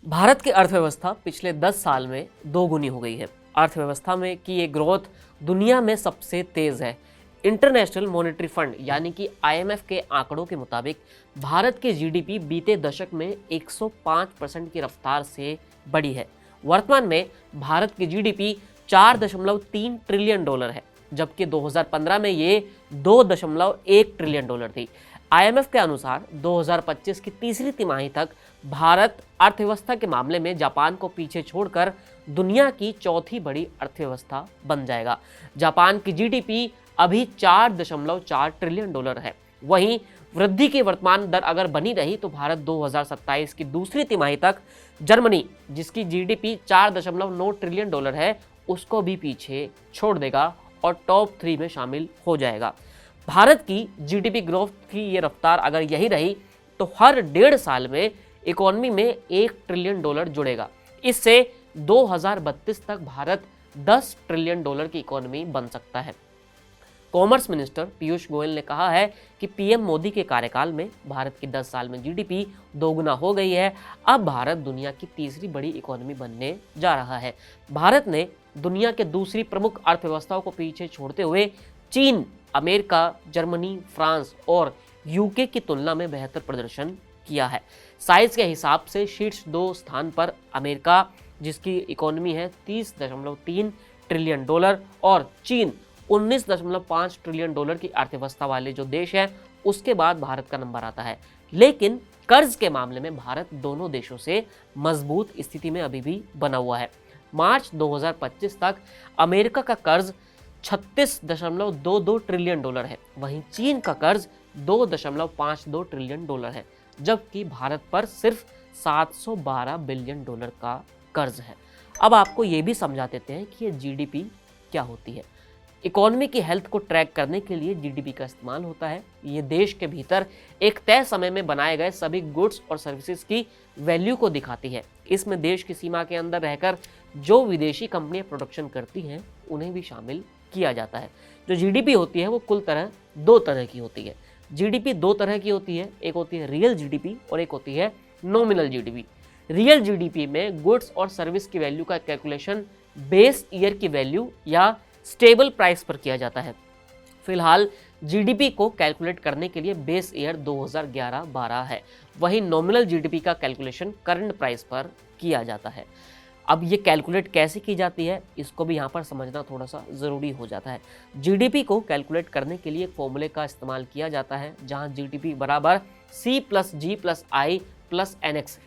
भारत की अर्थव्यवस्था पिछले 10 साल में दोगुनी हो गई है। अर्थव्यवस्था में की ये ग्रोथ दुनिया में सबसे तेज है। इंटरनेशनल मॉनेटरी फंड यानी कि आईएमएफ के आंकड़ों के मुताबिक भारत की जीडीपी बीते दशक में 105% की रफ्तार से बढ़ी है। वर्तमान में भारत की जीडीपी 4.3 ट्रिलियन डॉलर है, जबकि 2015 में ये 2.1 ट्रिलियन डॉलर थी। आईएमएफ के अनुसार 2025 की तीसरी तिमाही तक भारत अर्थव्यवस्था के मामले में जापान को पीछे छोड़कर दुनिया की चौथी बड़ी अर्थव्यवस्था बन जाएगा। जापान की जीडीपी अभी 4.4 ट्रिलियन डॉलर है। वहीं वृद्धि की वर्तमान दर अगर बनी रही तो भारत 2027 की दूसरी तिमाही तक जर्मनी, जिसकी जीडीपी 4.9 ट्रिलियन डॉलर है, उसको भी पीछे छोड़ देगा और टॉप 3 में शामिल हो जाएगा। भारत की जीडीपी ग्रोथ की ये रफ्तार अगर यही रही तो हर 1.5 साल में इकोनॉमी में 1 ट्रिलियन डॉलर जुड़ेगा। इससे 2032 तक भारत 10 ट्रिलियन डॉलर की इकोनॉमी बन सकता है। कॉमर्स मिनिस्टर पीयूष गोयल ने कहा है कि पीएम मोदी के कार्यकाल में भारत की 10 साल में जीडीपी दोगुना हो गई है। अब भारत दुनिया की तीसरी बड़ी इकोनॉमी बनने जा रहा है। भारत ने दुनिया के दूसरी प्रमुख अर्थव्यवस्थाओं को पीछे छोड़ते हुए चीन, अमेरिका, जर्मनी, फ्रांस और यूके की तुलना में बेहतर प्रदर्शन किया है। साइज के हिसाब से शीर्ष 2 स्थान पर अमेरिका, जिसकी इकोनॉमी है 30.3 ट्रिलियन डॉलर, और चीन 19.5 ट्रिलियन डॉलर की अर्थव्यवस्था वाले जो देश है, उसके बाद भारत का नंबर आता है। लेकिन कर्ज के मामले में भारत दोनों देशों से मजबूत स्थिति में अभी भी बना हुआ है। मार्च 2025 तक अमेरिका का कर्ज 36.22 ट्रिलियन डॉलर है, वहीं चीन का कर्ज 2.52 ट्रिलियन डॉलर है, जबकि भारत पर सिर्फ 712 बिलियन डॉलर का कर्ज है। अब आपको ये भी समझा देते हैं कि ये जीडीपी क्या होती है। इकोनॉमी की हेल्थ को ट्रैक करने के लिए जीडीपी का इस्तेमाल होता है। ये देश के भीतर एक तय समय में बनाए गए सभी गुड्स और सर्विसेज की वैल्यू को दिखाती है। इसमें देश की सीमा के अंदर रहकर जो विदेशी कंपनियां प्रोडक्शन करती हैं, उन्हें भी शामिल किया जाता है। जो जीडीपी होती है वो कुल दो तरह की होती है। जीडीपी 2 तरह की होती है, एक होती है रियल जीडीपी और एक होती है नॉमिनल जीडीपी। रियल जीडीपी में गुड्स और सर्विस की वैल्यू का कैलकुलेशन बेस ईयर की वैल्यू या स्टेबल प्राइस पर किया जाता है। फिलहाल जीडीपी को कैलकुलेट करने के लिए बेस ईयर 2011-12 है। वहीं नॉमिनल जीडीपी का कैलकुलेशन करंट प्राइस पर किया जाता है। अब ये कैलकुलेट कैसे की जाती है, इसको भी यहाँ पर समझना थोड़ा सा ज़रूरी हो जाता है। जीडीपी को कैलकुलेट करने के लिए एक फॉर्मूले का इस्तेमाल किया जाता है, जहाँ जीडीपी बराबर C+G+I+NX।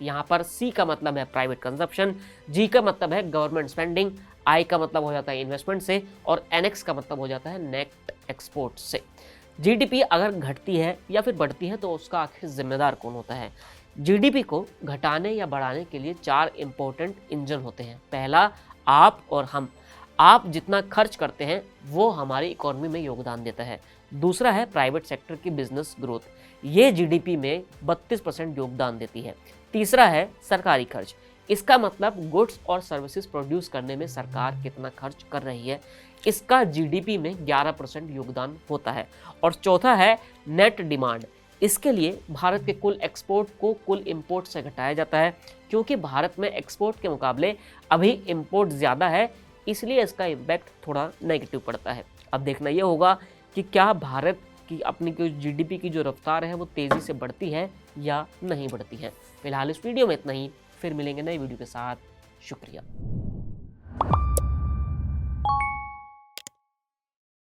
यहाँ पर C का मतलब है प्राइवेट कंजप्शन, G का मतलब है गवर्नमेंट स्पेंडिंग, I का मतलब हो जाता है इन्वेस्टमेंट से, और NX का मतलब हो जाता है नेट एक्सपोर्ट से। जीडीपी अगर घटती है या फिर बढ़ती है तो उसका आखिर जिम्मेदार कौन होता है? जीडीपी को घटाने या बढ़ाने के लिए 4 इंपॉर्टेंट इंजन होते हैं। पहला, आप और हम। आप जितना खर्च करते हैं वो हमारी इकोनॉमी में योगदान देता है। दूसरा है प्राइवेट सेक्टर की बिजनेस ग्रोथ, ये जीडीपी में 32% योगदान देती है। तीसरा है सरकारी खर्च, इसका मतलब गुड्स और सर्विसेज प्रोड्यूस करने में सरकार कितना खर्च कर रही है, इसका जीडीपी में 11% योगदान होता है। और चौथा है नेट डिमांड, इसके लिए भारत के कुल एक्सपोर्ट को कुल इंपोर्ट से घटाया जाता है। क्योंकि भारत में एक्सपोर्ट के मुकाबले अभी इंपोर्ट ज़्यादा है, इसलिए इसका इम्पैक्ट थोड़ा नेगेटिव पड़ता है। अब देखना ये होगा कि क्या भारत की अपनी जीडीपी की जो रफ्तार है वो तेज़ी से बढ़ती है या नहीं बढ़ती है। फिलहाल इस वीडियो में इतना ही, फिर मिलेंगे नई वीडियो के साथ। शुक्रिया।